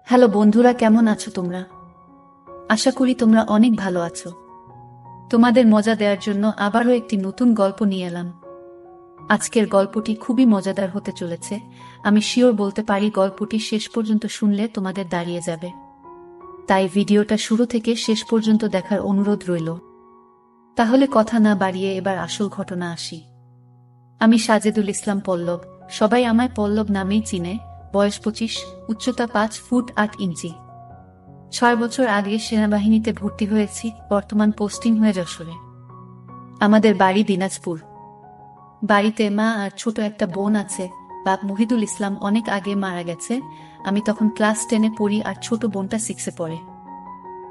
Hello বন্ধুরা, কেমন আছো তোমরা? আশা করি তোমরা অনেক ভালো আছো। তোমাদের মজা দেওয়ার জন্য আবারও একটি নতুন গল্প নিয়ে এলাম। আজকের গল্পটি খুবই মজাদার হতে চলেছে। আমি শিওর বলতে পারি গল্পটি শেষ পর্যন্ত শুনলে তোমাদের দাঁড়িয়ে যাবে। তাই ভিডিওটা শুরু থেকে শেষ পর্যন্ত দেখার অনুরোধ রইল। তাহলে কথা না বাড়িয়ে এবার আসল ঘটনা আসি। আমি সাজেদুল ইসলাম পল্লব, সবাই আমায় পল্লব নামেই চিনে। বয়স 25, উচ্চতা 5 ফুট 8 ইঞ্চি। 6 বছর আগে সেনাবাহিনীতে ভর্তি হয়েছি, বর্তমান পোস্টিং হয়ে যশোরে। আমাদের বাড়ি দিনাজপুর। বাড়িতে মা আর ছোট একটা বোন আছে। বাপ মহিদুল ইসলাম অনেক আগে মারা গেছে। আমি তখন ক্লাস 10-এ পড়ি আর ছোট বোনটা 6-এ পড়ে।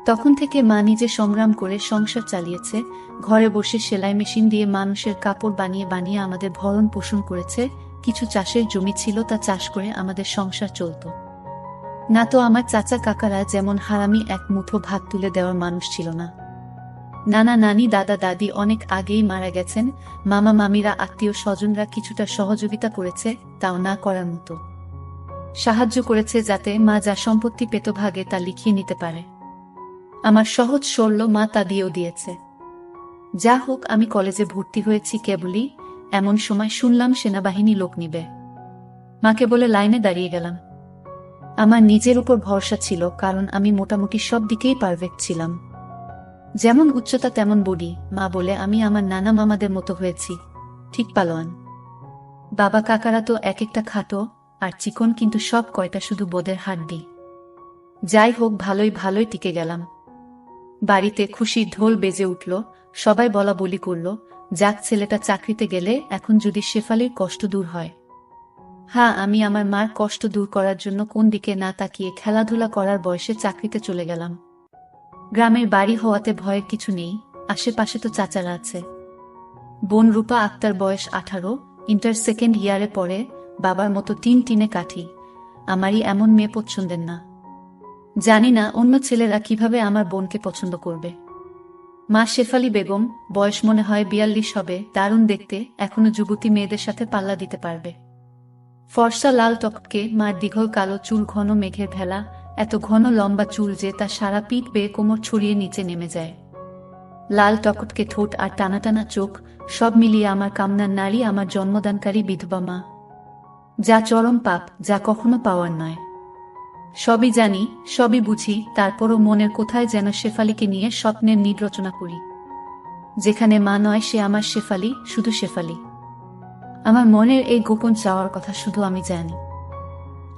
তখন থেকে মা নিজে সংগ্রাম করে সংসার চালিয়েছে। ঘরে বসে সেলাই মেশিন দিয়ে মানুষের কাপড় বানিয়ে বানিয়ে আমাদের ভরণ পোষণ করেছে। কিছু চাষের জমি ছিল, তা চাষ করে আমাদের সংসার চলত। না তো আমার চাচা কাকারা যেমন হারামি এক মুঠো ভাত তুলে দেওয়ার মানুষ ছিল না। নানা নানি দাদা দাদি অনেক আগেই মারা গেছেন। মামা মামিরা আত্মীয় স্বজনরা কিছুটা সহযোগিতা করেছে, তাও না করার মতো। সাহায্য করেছে যাতে মা যা সম্পত্তি পেত ভাগে তা লিখিয়ে নিতে পারে। আমার সহজ সরল মা তা দিয়েও দিয়েছে। যা হোক, আমি কলেজে ভর্তি হয়েছি কেবলই, এমন সময় শুনলাম সেনাবাহিনী লোক নিবে। মাকে বলে লাইনে দাঁড়িয়ে গেলাম। আমার নিজের উপর ভরসা ছিল, কারণ আমি মোটামুটি সব দিকেই পারফেক্ট ছিলাম। যেমন উচ্চতা তেমন বডি। মা বলে আমি আমার নানা মামাদের মতো হয়েছি, ঠিক পালোয়ান। বাবা কাকারা তো এক একটা খাটো আর চিকন, কিন্তু সব কয়টা শুধু বোদের হাড্ডি। যাই হোক, ভালোই ভালোই টিকে গেলাম। বাড়িতে খুশির ঢোল বেজে উঠল। সবাই বলা বলি করল, যাক ছেলেটা চাকরিতে গেলে এখন যদি শেফালির কষ্ট দূর হয়। হ্যাঁ, আমি আমার মার কষ্ট দূর করার জন্য কোন দিকে না তাকিয়ে খেলাধুলা করার বয়সে চাকরিতে চলে গেলাম। গ্রামের বাড়ি হওয়াতে ভয়ের কিছু নেই, আশেপাশে তো চাচারা আছে। বোন রূপা আক্তার, বয়স 18, ইন্টার সেকেন্ড ইয়ারে পড়ে। বাবার মতো টিনে কাঠি। আমারই এমন মেয়ে পছন্দের না। জানি না অন্য ছেলেরা কিভাবে আমার বোনকে পছন্দ করবে। মা শেফালি বেগম, বয়স মনে হয় 42 হবে, দারুণ দেখতে, এখনো যুবতী মেয়েদের সাথে পাল্লা দিতে পারবে। ফর্সা লাল টকটকে, মার দীঘল কালো চুল, ঘন মেঘের ভেলা, এত ঘন লম্বা চুল যে তা সারা পিঠ বেয়ে কোমর ছড়িয়ে নিচে নেমে যায়। লাল টকটকে ঠোঁট আর টানা টানা চোখ, সব মিলিয়ে আমার কামনার নারী, আমার জন্মদানকারী বিধবা মা। যা চরম পাপ, যা কখনো পাওয়ার নয়। সবই জানি, সবই বুঝি, তারপরও মনের কোথায় যেন শেফালিকে নিয়ে স্বপ্নের নীড় রচনা করি। যেখানে মা নয় সে আমার শেফালি, শুধু শেফালি। আমার মনের এই গোপন চাওয়ার কথা শুধু আমি জানি।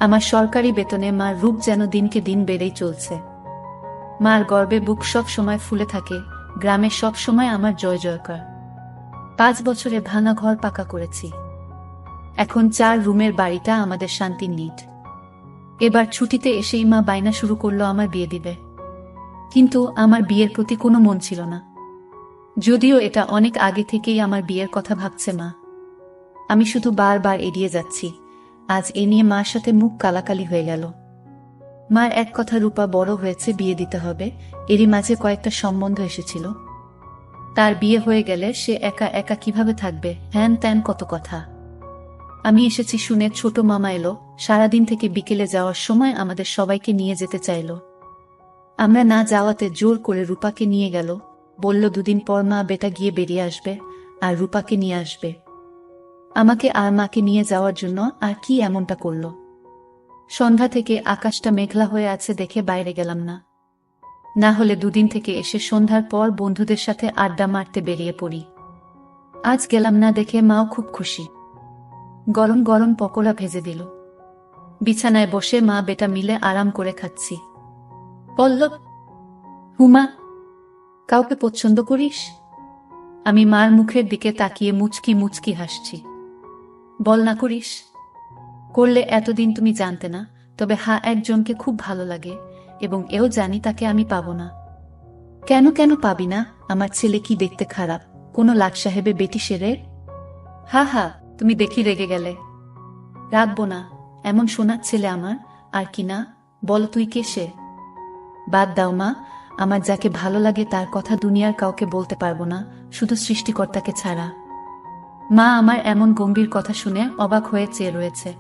আমার সরকারি বেতনে মার রূপ যেন দিনকে দিন বেড়েই চলছে। মার গর্বে বুক সব সময় ফুলে থাকে। গ্রামে সব সময় আমার জয় জয়কার। 5 বছরে ভাঙা ঘর পাকা করেছি। এখন 4 রুমের বাড়িটা আমাদের শান্তির নিট। এবার ছুটিতে এসেই মা বায়না শুরু করলো আমার বিয়ে দিবে। কিন্তু আমার বিয়ের প্রতি কোনো মন ছিল না। যদিও এটা অনেক আগে থেকেই আমার বিয়ের কথা ভাবছে মা। আমি শুধু বারবার এড়িয়ে যাচ্ছি। আজ এ নিয়ে মার সাথে মুখ কালাকালি হয়ে গেল। মার এক কথা, রূপা বড় হয়েছে, বিয়ে দিতে হবে। এরই মাঝে কয়েকটা সম্বন্ধ এসেছিল। তার বিয়ে হয়ে গেলে সে একা একা কিভাবে থাকবে, হ্যান ত্যান কত কথা। আমি এসেছি শুনে ছোট মামা এলো। সারাদিন থেকে বিকেলে যাওয়ার সময় আমাদের সবাইকে নিয়ে যেতে চাইল। আমরা না যাওয়াতে জোর করে রূপাকে নিয়ে গেল। বলল 2 দিন পর মা বেটা গিয়ে বেরিয়ে আসবে আর রূপাকে নিয়ে আসবে। আমাকে আর মাকে নিয়ে যাওয়ার জন্য আর কি এমনটা করল। সন্ধ্যা থেকে আকাশটা মেঘলা হয়ে আছে দেখে বাইরে গেলাম না। না হলে 2 দিন থেকে এসে সন্ধ্যার পর বন্ধুদের সাথে আড্ডা মারতে বেরিয়ে পড়ি। আজ গেলাম না দেখে মাও খুব খুশি। গরম গরম পকোড়া ভেজে দিল। বিছানায় বসে মা বেটা মিলে আরাম করে খাচ্ছি। পল্লব, হুমা, কাউকে পছন্দ করিস? আমি মার মুখের দিকে তাকিয়ে মুচকি মুচকি হাসছি। বল না করিস? করলে এতদিন তুমি জানতে না, তবে হ্যাঁ, একজনকে খুব ভালো লাগে এবং এও জানি তাকে আমি পাবো না। কেন কেন পাবি না? আমার ছেলে কি দেখতে খারাপ? কোনো লাট সাহেবে বেটি সেরে? হা হা, তুমি দেখি রেগে গেলে। রাখবো না, এমন সোনার ছেলে আমার। আর কি না, বল তুই কে সে? বাদ দাও মা, আমার যাকে ভালো লাগে তার কথা দুনিয়ার কাউকে বলতে পারবো না, শুধু সৃষ্টিকর্তাকে ছাড়া। মা আমার এমন গম্ভীর কথা শুনে অবাক হয়ে চেয়ে রয়েছে।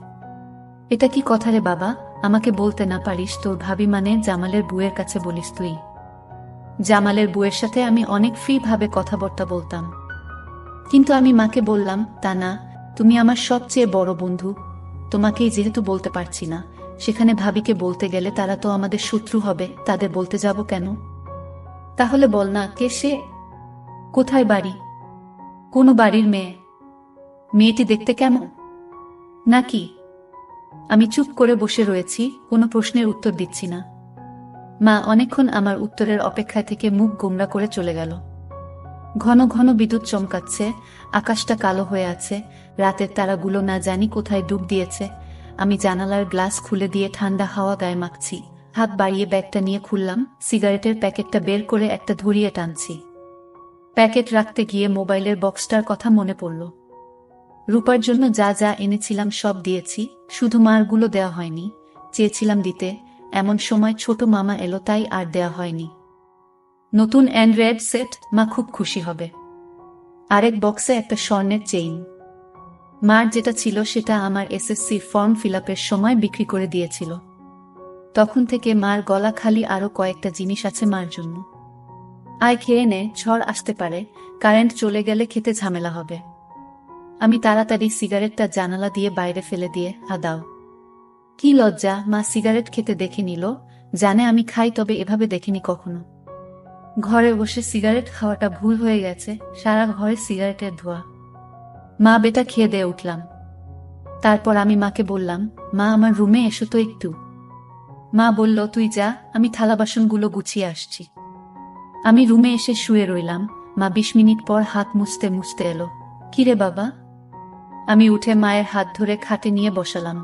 এটা কি কথা রে বাবা? আমাকে বলতে না পারিস তোর ভাবি মানে জামালের বুয়ের কাছে বলিস তুই? জামালের বুয়ের সাথে আমি অনেক ফ্রি ভাবে কথাবার্তা বলতাম, কিন্তু আমি মাকে বললাম তা না, তুমি আমার সবচেয়ে বড় বন্ধু, তোমাকেই যেহেতু বলতে পারছি না, সেখানে ভাবিকে বলতে গেলে তারা তো আমাদের শত্রু হবে, তাদের বলতে যাব কেন? তাহলে বল না, কে সে? কোথায় বাড়ি? কোন বাড়ির মেয়ে? মেয়েটি দেখতে কেমন? নাকি? আমি চুপ করে বসে রয়েছি, কোনো প্রশ্নের উত্তর দিচ্ছি না। মা অনেকক্ষণ আমার উত্তরের অপেক্ষায় থেকে মুখ গোমড়া করে চলে গেল। ঘন ঘন বিদ্যুৎ চমকাচ্ছে, আকাশটা কালো হয়ে আছে, রাতের তারাগুলো না জানি কোথায় ডুব দিয়েছে। আমি জানালার গ্লাস খুলে দিয়ে ঠান্ডা হাওয়া গায়ে মাখছি, হাত বাড়িয়ে ব্যাগটা নিয়ে খুললাম, সিগারেটের প্যাকেটটা বের করে একটা ধরিয়ে টানছি। প্যাকেট রাখতে গিয়ে মোবাইলের বক্সটার কথা মনে পড়ল। রূপার জন্য যা যা এনেছিলাম সব দিয়েছি, শুধু মারগুলো দেওয়া হয়নি, চেয়েছিলাম দিতে, এমন সময় ছোট মামা এলো তাই আর দেওয়া হয়নি। নতুন অ্যান্ড্রয়েড সেট, মা খুব খুশি হবে। আরেক বক্সে একটা স্বর্ণের চেইন। মার যেটা ছিল সেটা আমার এসএসসি ফর্ম ফিলআপের সময় বিক্রি করে দিয়েছিল। তখন থেকে মার গলা খালি, আরো কয়েকটা জিনিস আছে মার জন্য। আয় খেয়ে নে, ঝড় আসতে পারে, কারেন্ট চলে গেলে খেতে ঝামেলা হবে। আমি তাড়াতাড়ি সিগারেটটা জানালা দিয়ে বাইরে ফেলে দিয়ে, হা দাও। কি লজ্জা, মা সিগারেট খেতে দেখে নিল, জানে আমি খাই তবে এভাবে দেখেনি কখনো। ঘরে বসে সিগারেট খাওয়াটা ভুল হয়ে গেছে, সারা ঘরে সিগারেটের ধোঁয়া। মা বেটা খেয়ে দিয়ে উঠলাম। তারপর আমি মাকে বললাম, মা আমার রুমে এসো তো একটু। মা বলল, তুই যা, আমি থালা বাসনগুলো গুছিয়ে আসছি। আমি রুমে এসে শুয়ে রইলাম। মা 20 মিনিট পর হাত মুছতে মুছতে এলো। কিরে বাবা? আমি উঠে মায়ের হাত ধরে খাটে নিয়ে বসালাম।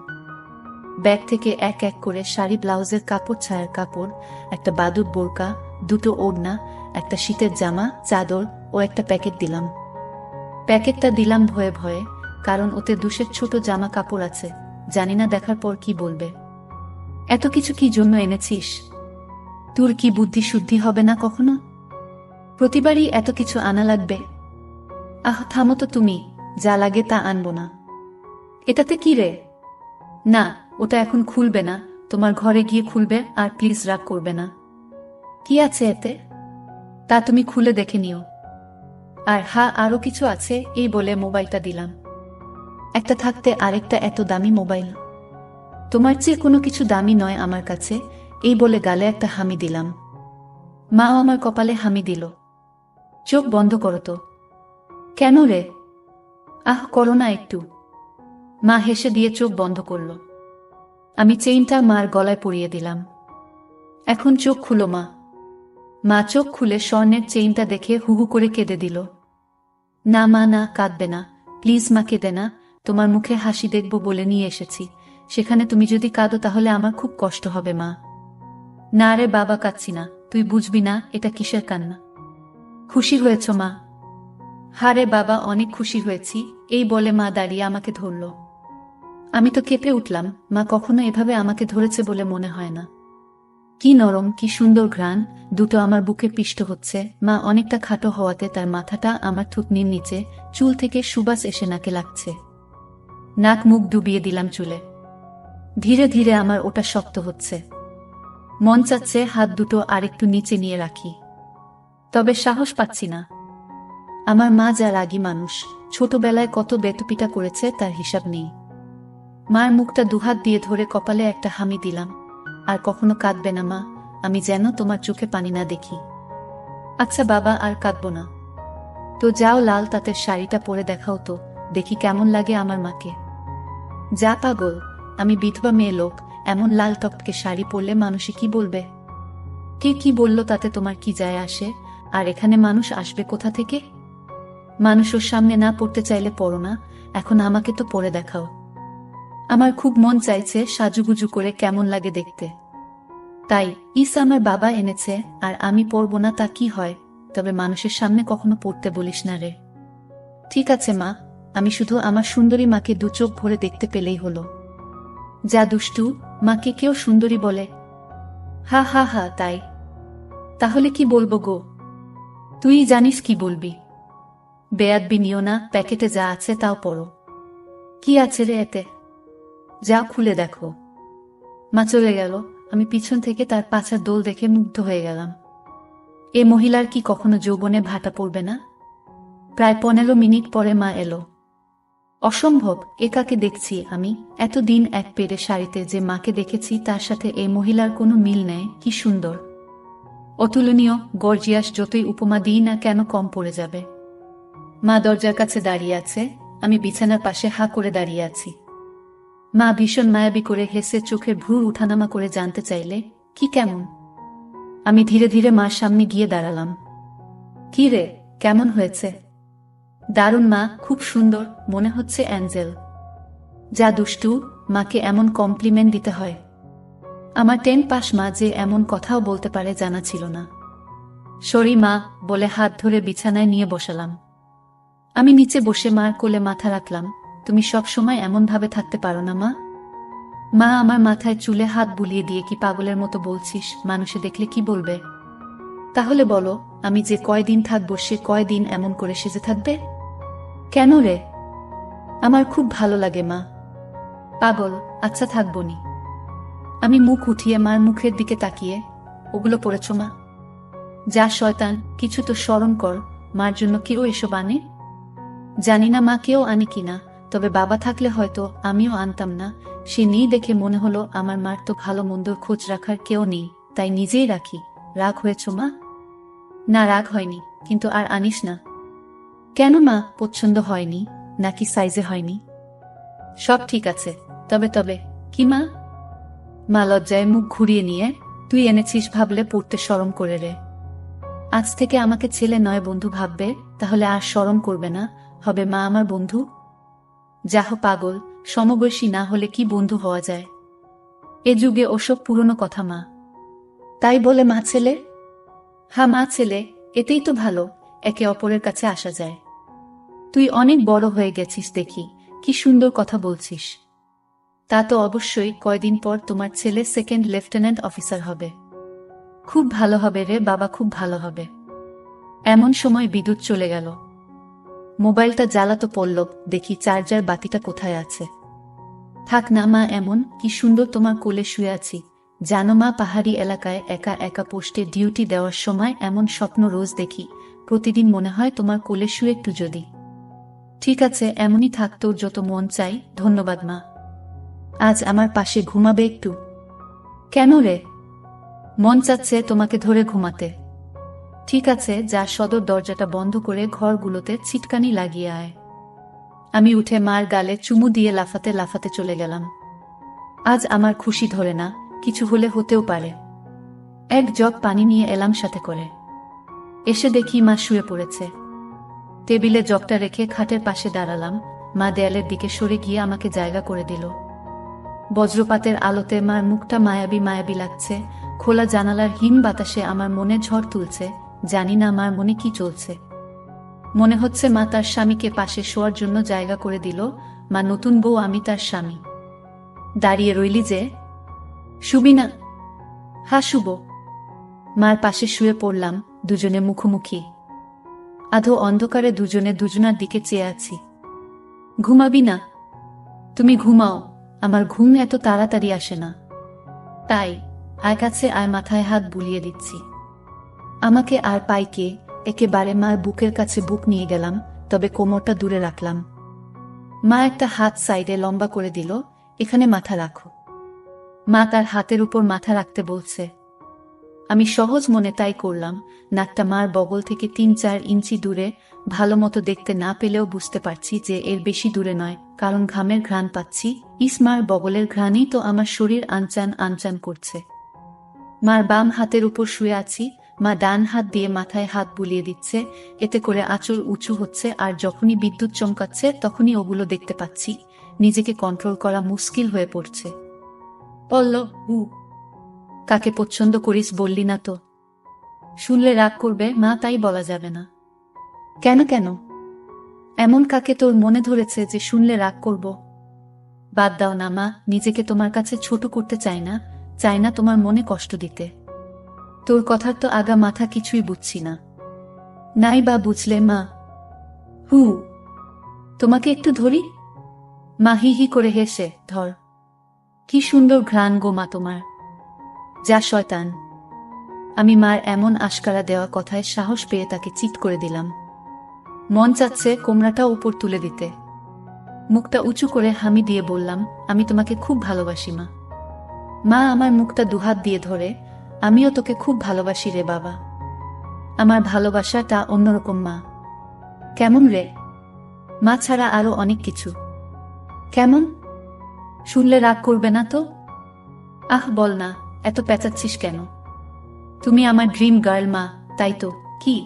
ব্যাগ থেকে এক এক করে শাড়ি, ব্লাউজের কাপড়, ছায়ার কাপড়, একটা বাদুর বোরকা, দুটো ওড়না, একটা শীতের জামা, চাদর ও একটা প্যাকেট দিলাম। প্যাকেটটা দিলাম ভয়ে ভয়ে, কারণ ওতে দুশের ছোট জামা কাপড় আছে, জানি না দেখার পর কি বলবে। এত কিছু কি জন্য এনেছিস? তোর কি বুদ্ধি শুদ্ধি হবে না কখনো? প্রতিবারই এত কিছু আনা লাগবে? আহ থামো তো তুমি, যা লাগে তা আনবো না। এটাতে কি রে? না, ওটা এখন খুলবে না, তোমার ঘরে গিয়ে খুলবে, আর প্লিজ রাগ করবে না। কি আছে এতে? তা তুমি খুলে দেখে নিও। আর হ্যাঁ, আরো কিছু আছে, এই বলে মোবাইলটা দিলাম। একটা থাকতে আরেকটা এত দামি মোবাইল? তোমার চেয়ে কোনো কিছু দামি নয় আমার কাছে, এই বলে গালে একটা হামি দিলাম। মাও আমার কপালে হামি দিল। চোখ বন্ধ করো তো। কেন রে? আহ করো না একটু। মা হেসে দিয়ে চোখ বন্ধ করল। আমি চেইনটা মার গলায় পরিয়ে দিলাম। এখন চোখ খুলো মা। মা চোখ খুলে স্বর্ণের চেইনটা দেখে হুহু করে কেঁদে দিল। না মা না, কাঁদবে না, প্লিজ মা, কেঁদে না, তোমার মুখে হাসি দেখব বলে নিয়ে এসেছি, সেখানে তুমি যদি কাঁদো তাহলে আমার খুব কষ্ট হবে মা। না রে বাবা, কাঁদছি না, তুই বুঝবি না এটা কিসের কান্না। খুশি হয়েছ মা? হারে বাবা, অনেক খুশি হয়েছি, এই বলে মা দাঁড়িয়ে আমাকে ধরল। আমি তো কেঁপে উঠলাম, মা কখনো এভাবে আমাকে ধরেছে বলে মনে হয় না। কি নরম, কি সুন্দর ঘ্রাণ, দুটো আমার বুকে পিষ্ট হচ্ছে। মা অনেকটা খাটো হওয়াতে তার মাথাটা আমার থুতনির নিচে, চুল থেকে সুবাস এসে নাকে লাগছে। নাক মুখ ডুবিয়ে দিলাম চুলে। ধীরে ধীরে আমার ওটা শক্ত হচ্ছে। মন চাচ্ছে হাত দুটো আরেকটু নিচে নিয়ে রাখি, তবে সাহস পাচ্ছি না। আমার মা যা রাগী মানুষ, ছোটবেলায় কত বেতুপিটা করেছে তার হিসাব নেই। মার মুখটা দুহাত দিয়ে ধরে কপালে একটা হামি দিলাম। আর কখনো কাঁদবে না মা, আমি যেন তোমার চোখে পানি না দেখি। আচ্ছা বাবা, আর কাঁদবো না। তো যাও, লাল তাঁতের শাড়িটা পরে দেখাও তো, দেখি কেমন লাগে আমার মাকে। যা পাগল, আমি বিধবা মেয়ে লোক, এমন লাল টপকে শাড়ি পরলে মানুষে কি বলবে? কে কি বলল তাতে তোমার কি যায় আসে? আর এখানে মানুষ আসবে কোথা থেকে? মানুষ ওর সামনে না পড়তে চাইলে পড়ো না, এখন আমাকে তো পরে দেখাও। আমার খুব মন চাইছে সাজুগুজু করে কেমন লাগে দেখতে। তাই ইস আমার বাবা এনেছে, আর আমি পরব না তা কি হয়? তবে মানুষের সামনে কখনো পড়তে বলিস না রে। ঠিক আছে মা, আমি শুধু আমার সুন্দরী মাকে দু চোখ ভরে দেখতে পেলেই হলো। যা দুষ্টু, মাকে কেউ সুন্দরী বলে? হা হা হা, তাই? তাহলে কি বলবো গো? তুই জানিস কি বলবি। বেয়াদবি নিও না, প্যাকেটে যা আছে তাও পড়ো। কি আছে রে এতে? যা খুলে দেখো। মা চলে গেল। আমি পিছন থেকে তার পাছার দোল দেখে মুগ্ধ হয়ে গেলাম। এ মহিলার কি কখনো যৌবনে ভাটা পড়বে না? প্রায় 15 মিনিট পরে মা এলো। অসম্ভব, এ কাকে দেখছি আমি? এতদিন এক পেরে শাড়িতে যে মাকে দেখেছি তার সাথে এই মহিলার কোনো মিল নেই। কি সুন্দর, অতুলনীয়, গর্জিয়াস, যতই উপমা দিই না কেন কম পড়ে যাবে। মা দরজার কাছে দাঁড়িয়ে আছে, আমি বিছানার পাশে হা করে দাঁড়িয়ে আছি। মা ভীষণ মায়াবী করে হেসে চোখের ভ্রু উঠানামা করে জানতে চাইলে, কি কেমন? আমি ধীরে ধীরে মার সামনে গিয়ে দাঁড়ালাম। কি রে, কেমন হয়েছে? দারুণ মা, খুব সুন্দর, মনে হচ্ছে অ্যাঞ্জেল। যা দুষ্টু, মাকে এমন কমপ্লিমেন্ট দিতে হয়? আমার 10 পাস মা যে এমন কথাও বলতে পারে জানা ছিল না। সরি মা, বলে হাত ধরে বিছানায় নিয়ে বসালাম। আমি নিচে বসে মার কোলে মাথা রাখলাম। তুমি সব সময় এমন ভাবে থাকতে পারো না মা? মা আমার মাথায় চুলে হাত বুলিয়ে দিয়ে, কি পাগলের মতো বলছিস? মানুষে দেখলে কি বলবে? তাহলে বলো, আমি যে কয়দিন থাকবো সে কয়দিন এমন করে সেজে থাকবে? কেন রে? আমার খুব ভালো লাগে মা। পাগল, আচ্ছা থাকবনি। আমি মুখ উঠিয়ে মার মুখের দিকে তাকিয়ে, ওগুলো পড়েছ মা? যা শয়তান, কিছু তো স্মরণ কর। মার জন্য কেউ এসব আনে? জানি না মা কেউ আনে কিনা, তবে বাবা থাকলে হয়তো আমিও আনতাম না। সে নেই দেখে মনে হলো আমার মার তো ভালো মন্দর খোঁজ রাখার কেউ নেই, তাই নিজেই রাখি। রাগ হয়েছ মা? না, রাগ হয়নি, কিন্তু আর আনিস না। কেন মা, পছন্দ হয়নি নাকি সাইজে হয়নি? সব ঠিক আছে, তবে তবে কি মা? মা লজ্জায় মুখ ঘুরিয়ে নিয়ে, তুই এনেছিস ভাবলে পড়তে শরম করে রে। আজ থেকে আমাকে ছেলে নয় বন্ধু ভাববে, তাহলে আর শরম করবে না, হবে মা আমার বন্ধু। যাহ পাগল, সমবয়সী না হলে কি বন্ধু হওয়া যায়? এ যুগে ওসব পুরনো কথা মা। তাই বলে মা ছেলে? হ্যাঁ মা ছেলে, এতেই তো ভালো, একে অপরের কাছে আসা যায়। তুই অনেক বড় হয়ে গেছিস দেখি, কি সুন্দর কথা বলছিস। তা তো অবশ্যই, কয়দিন পর তোমার ছেলে 2nd লেফটেন্যান্ট অফিসার হবে। খুব ভালো হবে রে বাবা, খুব ভালো হবে। এমন সময় বিদ্যুৎ চলে গেল। মোবাইলটা জ্বালাতো পড়ল, দেখি চার্জার বাতিটা কোথায় আছে। থাক না মা এমন, কি সুন্দর তোমার কোলে শুয়ে আছি। জানো মা, পাহাড়ি এলাকায় একা একা পোস্টে ডিউটি দেওয়ার সময় এমন স্বপ্ন রোজ দেখি। প্রতিদিন মনে হয় তোমার কোলে শুয়ে একটু যদি। ঠিক আছে, এমনই থাক, তোর যত মন চাই। ধন্যবাদ মা। আজ আমার পাশে ঘুমাবে একটু? কেন রে? মন চাচ্ছে তোমাকে ধরে ঘুমাতে। ঠিক আছে, যা সদর দরজাটা বন্ধ করে ঘরগুলোতে ছিটকানি লাগিয়ে আয়। আমি উঠে মার গালে চুমু দিয়ে লাফাতে লাফাতে চলে গেলাম। আজ আমার খুশি ধরে না, কিছু হলে হতেও পারে। এক জগ পানি নিয়ে এলাম সাথে করে। এসে দেখি মা শুয়ে পড়েছে। টেবিলে জগটা রেখে খাটের পাশে দাঁড়ালাম। মা দেয়ালের দিকে সরে গিয়ে আমাকে জায়গা করে দিল। বজ্রপাতের আলোতে মার মুখটা মায়াবী মায়াবী লাগছে। খোলা জানালার হিম বাতাসে আমার মনে ঝড় তুলছে। জানি না মার মনে কি চলছে। মনে হচ্ছে মা তার স্বামীকে পাশে শোয়ার জন্য জায়গা করে দিল। মা নতুন বউ, আমি তার স্বামী। দাঁড়িয়ে রইলি যে, শুবি না? হ্যাঁ শুব। মার পাশে শুয়ে পড়লাম, দুজনে মুখোমুখি। আধো অন্ধকারে দুজনে দুজনার দিকে চেয়ে আছি। ঘুমাবি না? তুমি ঘুমাও, আমার ঘুম এত তাড়াতাড়ি আসে না। তাই আয় কাছে আয়, মাথায় হাত বুলিয়ে দিচ্ছি। আমাকে আর পাই কে? একেবারে মার বুকের কাছে বুক নিয়ে গেলাম, তবে কোমরটা দূরে রাখলাম। মা একটা হাত সাইডে লম্বা করে দিল, এখানে মাথা রাখো। মা তার হাতের উপর মাথা রাখতে বলছে। আমি সহজ মনে তাই করলাম। নাকটা মার বগল থেকে 3-4 ইঞ্চি দূরে। ভালো মতো দেখতে না পেলেও বুঝতে পারছি যে এর বেশি দূরে নয়, কারণ ঘামের ঘ্রাণ পাচ্ছি। মার বগলের ঘ্রাণেই তো আমার শরীর আনচান আনচান করছে। মার বাম হাতের উপর শুয়ে আছি। মা ডান হাত দিয়ে মাথায় হাত বুলিয়ে দিচ্ছে, এতে করে আঁচল উঁচু হচ্ছে, আর যখনই বিদ্যুৎ চমকাচ্ছে তখনই ওগুলো দেখতে পাচ্ছি। নিজেকে কন্ট্রোল করা মুশকিল হয়ে পড়ছে। পল্লব, কাকে পছন্দ করিস বললি না তো? শুনলে রাগ করবে মা, তাই বলা যাবে না। কেন কেন? এমন কাকে তোর মনে ধরেছে যে শুনলে রাগ করব? বাদ দাও না মা, নিজেকে তোমার কাছে ছোট করতে চাই না, চাই না তোমার মনে কষ্ট দিতে। তোর কথার তো আগা মাথা কিছুই বুঝছি না। নাই বা বুঝলে মা? তোমাকে একটু ধরি? মা হি হি করে হেসে, ধর। কি সুন্দর ঘ্রাণ গো মা তোমার। যা শয়তান। আমি মার এমন আশকারা দেওয়া কথায় সাহস পেয়ে তাকে চিৎ করে দিলাম। মন চাচ্ছে কোমরাটা উপর তুলে দিতে। মুখটা উঁচু করে হামি দিয়ে বললাম, আমি তোমাকে খুব ভালোবাসি মা। মা আমার মুখটা দুহাত দিয়ে ধরে, আমিও তোকে খুব ভালোবাসি রে বাবা। আমার ভালোবাসাটা অন্যরকম মা। কেমন রে? মা ছাড়া আরো অনেক কিছু। কেমন? শুনলে রাগ করবে না তো? আহ বল না, এত পেঁচাচ্ছিস কেন? তুমি আমার ড্রিম গার্ল মা, তাই তো? কি?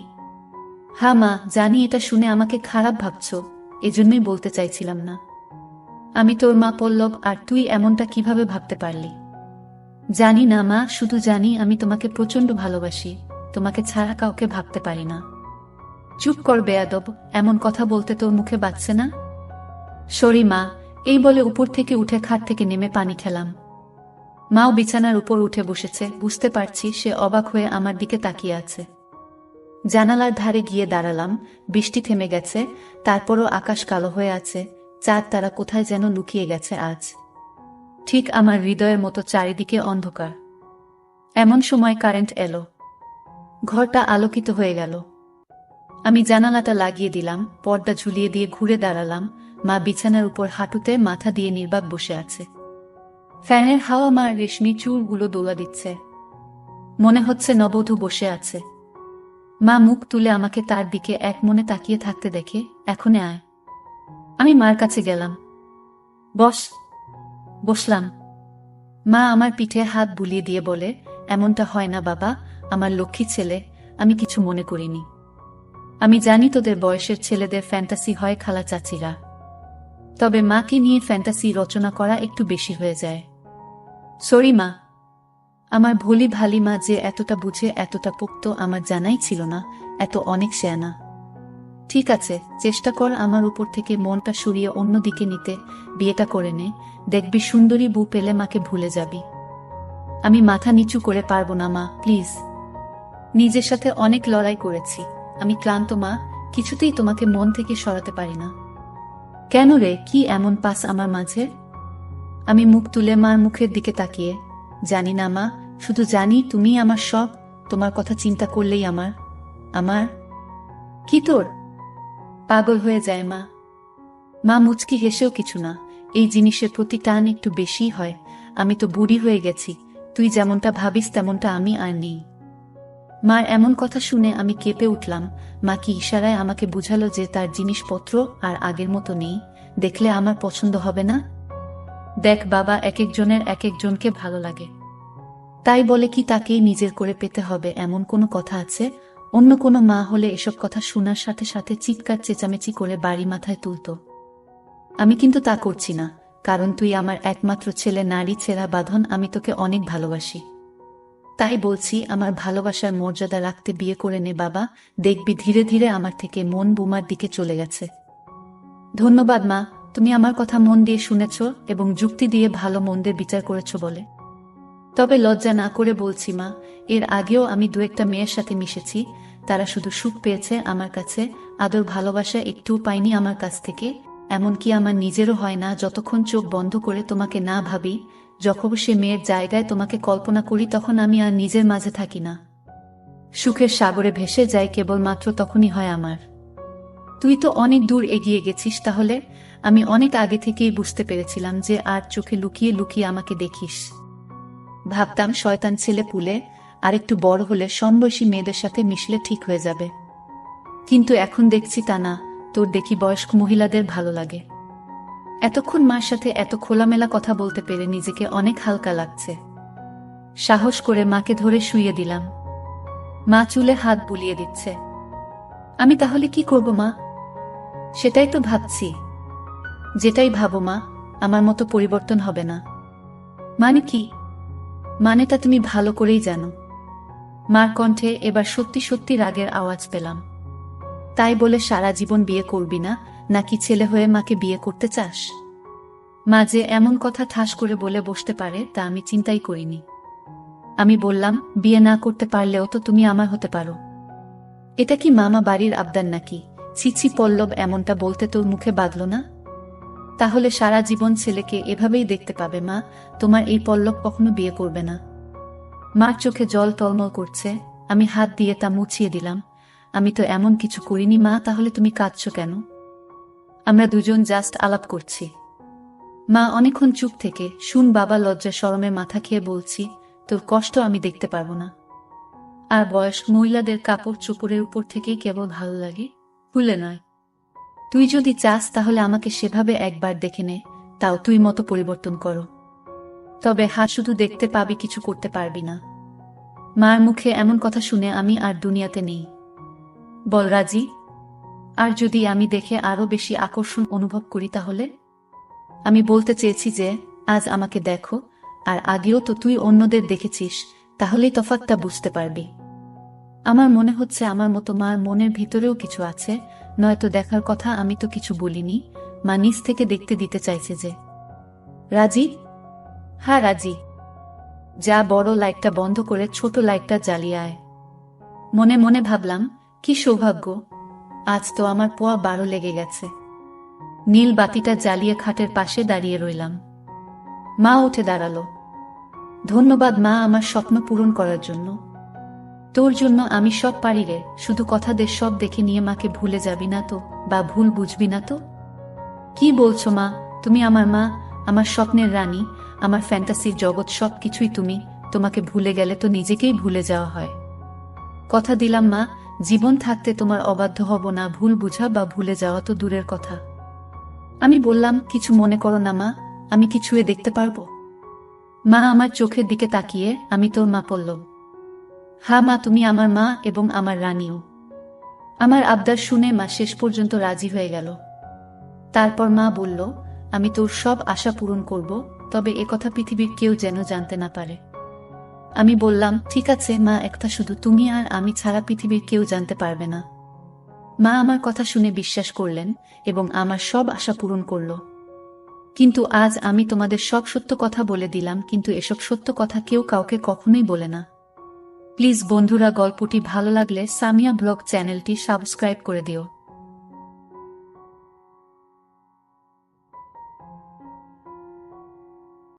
হ্যাঁ মা, জানি এটা শুনে আমাকে খারাপ ভাবছ, এজন্যই বলতে চাইছিলাম না। আমি তোর মা পল্লব, আর তুই এমনটা কিভাবে ভাবতে পারলি? জানি না মা, শুধু জানি আমি তোমাকে প্রচন্ড ভালোবাসি, তোমাকে ছাড়া কাউকে ভাবতে পারি না। চুপ কর বেয়াদব, এমন কথা বলতে তোর মুখে বাজছে না? সরি মা, এই বলে উপর থেকে উঠে খাট থেকে নেমে পানি খেলাম। মাও বিছানার উপর উঠে বসেছে, বুঝতে পারছি সে অবাক হয়ে আমার দিকে তাকিয়ে আছে। জানালার ধারে গিয়ে দাঁড়ালাম, বৃষ্টি থেমে গেছে, তারপরও আকাশ কালো হয়ে আছে, চাঁদ তারা কোথায় যেন লুকিয়ে গেছে আজ। ঠিক আমার হৃদয়ের মতো চারিদিকে অন্ধকার। এমন সময় কারেন্ট এলো। ঘরটা আলোকিত হয়ে গেল। আমি জানালাটা লাগিয়ে দিলাম, পর্দা ঝুলিয়ে দিয়ে ঘুরে দাঁড়ালাম। মা বিছানার উপর হাঁটুতে মাথা দিয়ে নির্বাক বসে আছে। ফ্যানের হাওয়া মার রেশমি চুলগুলো দোলা দিচ্ছে। মনে হচ্ছে নববধূ বসে আছে। মা মুখ তুলে আমাকে তার দিকে এক মনে তাকিয়ে থাকতে দেখে, এখনে আয়। আমি মার কাছে গেলাম। বস। বসলাম। মা আমার পিঠে হাত বুলিয়ে দিয়ে বলে, এমনটা হয় না বাবা, আমার লক্ষ্মী ছেলে, আমি কিছু মনে করিনি। আমি জানি তোদের বয়সের ছেলেদের ফ্যান্টাসি হয় খালা চাচিরা, তবে মাকে নিয়ে ফ্যান্টাসি রচনা করা একটু বেশি হয়ে যায়। সরি মা। আমার ভোলি ভালি মা যে এতটা বুঝে এতটা পোক্ত আমার জানাই ছিল না, এত অনেক শেয়ানা। ঠিক আছে, চেষ্টা কর আমার উপর থেকে মনটা সরিয়ে অন্যদিকে নিতে, বিয়েটা করে নে, দেখবি সুন্দরী বউ পেলে মাকে ভুলে যাবি। আমি মাথা নিচু করে পারবো না মা, প্লিজ। নিজের সাথে অনেক লড়াই করেছি, আমি ক্লান্ত মা, কিছুতেই তোমাকে মন থেকে সরাতে পারি না। কেন রে, কি এমন পাস আমার মাঝে? আমি মুখ তুলে মার মুখের দিকে তাকিয়ে, জানি না মা, শুধু জানি তুমি আমার সব, তোমার কথা চিন্তা করলেই আমার আমার কি তোর? পাগল হয়ে যায় মা। মা মুচকি হেসেও কিছু না, এই জিনিসের প্রতি টান একটু বেশি হয়। আমি তো বুড়ি হয়ে গেছি, তুই যেমনটা ভাবিস তেমনটা আমি আর নেই। মার এমন কথা শুনে আমি কেঁপে উঠলাম। মা কি ইশারায় আমাকে বুঝালো যে তার জিনিসপত্র আর আগের মতো নেই, দেখলে আমার পছন্দ হবে না? দেখ বাবা, এক একজনের এক একজনকে ভালো লাগে, তাই বলে কি তাকেই নিজের করে পেতে হবে এমন কোনো কথা আছে? অন্য কোনো মা হলে এসব কথা শোনার সাথে সাথে চিৎকার চেঁচামেচি করে বাড়ি মাথায় তুলত। আমি কিন্তু তা করছি না, কারণ তুই আমার একমাত্র ছেলে, নারী ছেঁড়া বাঁধন, আমি তোকে অনেক ভালোবাসি। তাই বলছি, আমার ভালোবাসার মর্যাদা রাখতে বিয়ে করে নে বাবা, দেখবি ধীরে ধীরে আমার থেকে মন বুমার দিকে চলে গেছে। ধন্যবাদ মা, তুমি আমার কথা মন দিয়ে শুনেছ এবং যুক্তি দিয়ে ভালো মন্দের বিচার করেছ বলে। তবে লজ্জা না করে বলছি মা, এর আগেও আমি দু একটা মেয়ের সাথে মিশেছি, তারা শুধু সুখ পেয়েছে আমার কাছে, আদর ভালোবাসা একটুও পাইনি আমার কাছ থেকে। এমনকি আমার নিজেরও হয় না যতক্ষণ চোখ বন্ধ করে তোমাকে না ভাবি, যখন সে মেয়ের জায়গায় তোমাকে কল্পনা করি তখন আমি আর নিজের মাঝে থাকি না, সুখের সাগরে ভেসে যাই কেবলমাত্র তখনই হয় আমার। তুই তো অনেক দূর এগিয়ে গেছিস তাহলে। আমি অনেক আগে থেকেই বুঝতে পেরেছিলাম যে আর চোখে লুকিয়ে লুকিয়ে আমাকে দেখিস। ভাবতাম শয়তান ছেলে পুলে, আর একটু বড় হলে সমবয়সী মেয়েদের সাথে মিশলে ঠিক হয়ে যাবে, কিন্তু এখন দেখছি তা না, তোর দেখি বয়স্ক মহিলাদের ভালো লাগে। এতক্ষণ মার সাথে এত খোলামেলা কথা বলতে পেরে নিজেকে অনেক হালকা লাগছে। সাহস করে মাকে ধরে শুইয়ে দিলাম। মা চুলে হাত বুলিয়ে দিচ্ছে। আমি তাহলে কি করব মা? সেটাই তো ভাবছি। যেটাই ভাবো মা, আমার মতো পরিবর্তন হবে না। মানে কি? মানেটা তুমি ভালো করেই জানো। মার কণ্ঠে এবার সত্যি সত্যি রাগের আওয়াজ পেলাম। তাই বলে সারা জীবন বিয়ে করবি না, নাকি ছেলে হয়ে মাকে বিয়ে করতে চাস? মা যে এমন কথা ঠাস করে বলে বসতে পারে তা আমি চিন্তাই করিনি। আমি বললাম, বিয়ে না করতে পারলেও তো তুমি আমার হতে পারো। এটা কি মামা বাড়ির আবদার নাকি? ছি ছি পল্লব, এমনটা বলতে তোর মুখে বাঁধল না? তাহলে সারা জীবন ছেলেকে এভাবেই দেখতে পাবে মা। তোমার এই পল্লব কখনো বিয়ে করবে না। মার চোখে জল টলমল করছে। আমি হাত দিয়ে তা মুছিয়ে দিলাম। আমি তো এমন কিছু করিনি মা, তাহলে তুমি কাঁদছো কেন? আমরা দুজন জাস্ট আলাপ করছি। মা অনেকক্ষণ চুপ থেকে শুন বাবা লজ্জা শরমে মাথা খেয়ে বলছি, তোর কষ্ট আমি দেখতে পারবো না। আর বয়স্ক মহিলাদের কাপড় চোপড়ের উপর থেকেই কেবল ভালো লাগে, ভুলে নয়। তুই যদি চাস তাহলে আমাকে সেভাবে একবার দেখে নে, তাও তুই মতো পরিবর্তন করো। তবে শুধু দেখতে পাবি, কিছু করতে পারবি না। মার মুখে এমন কথা শুনে আমি আর দুনিয়াতে নেই। বল রাজি? আর যদি আমি দেখে আরো বেশি আকর্ষণ অনুভব করি তাহলে? আমি বলতে চেয়েছি যে আজ আমাকে দেখো, আর আগেও তো তুই অন্যদের দেখেছিস, তাহলেই তফাৎটা বুঝতে পারবি। আমার মনে হচ্ছে আমার মতো মার মনের ভিতরেও কিছু আছে, নয়তো দেখার কথা আমি তো কিছু বলিনি। মা নিজ থেকে দেখতে দিতে চাইছে যে। রাজি? হ্যাঁ রাজি। যা, বড় লাইটটা বন্ধ করে ছোট লাইটটা জ্বালিয়ে আয়। মনে মনে ভাবলাম, কি সৌভাগ্য, আজ তো আমার পোয়া 12 লেগে গেছে। নীল বাতিটা জ্বালিয়ে খাটের পাশে দাঁড়িয়ে রইলাম। মা উঠে দাঁড়ালো। ধন্যবাদ মা, আমার স্বপ্ন পূরণ করার জন্য। তোর জন্য আমি সব পারি রে, শুধু কথাদের সব দেখে নিয়ে মাকে ভুলে যাবি না তো, বা ভুল বুঝবি না তো? কি বলছো মা? তুমি আমার মা, আমার স্বপ্নের রানী, আমার ফ্যান্টাসির জগৎ, সব কিছুই তুমি। তোমাকে ভুলে গেলে তো নিজেকেই ভুলে যাওয়া হয়। কথা দিলাম মা, জীবন থাকতে তোমার অবাধ্য হব না। ভুল বুঝা বা ভুলে যাওয়া তো দূরের কথা। আমি বললাম, কিছু মনে করো না মা, আমি কি ছুঁয়ে দেখতে পারবো? মা আমার চোখের দিকে তাকিয়ে, আমি তোর মা পল্লব। হ্যাঁ মা, তুমি আমার মা এবং আমার রানীও। আমার আবদার শুনে মা শেষ পর্যন্ত রাজি হয়ে গেল। তারপর মা বলল, আমি তোর সব আশা পূরণ করব, তবে একথা পৃথিবীর কেউ যেন জানতে না পারে। আমি বললাম, ঠিক আছে মা, একটা শুধু তুমি আর আমি ছাড়া পৃথিবীর কেউ জানতে পারবে না। মা আমার কথা শুনে বিশ্বাস করলেন এবং আমার সব আশা পূরণ করল। কিন্তু আজ আমি তোমাদের সব সত্য কথা বলে দিলাম, কিন্তু এসব সত্য কথা কেউ কাউকে কখনোই বলে না। প্লিজ বন্ধুরা, গল্পটি ভালো লাগলে সামিয়া ব্লগ চ্যানেলটি সাবস্ক্রাইব করে দিও।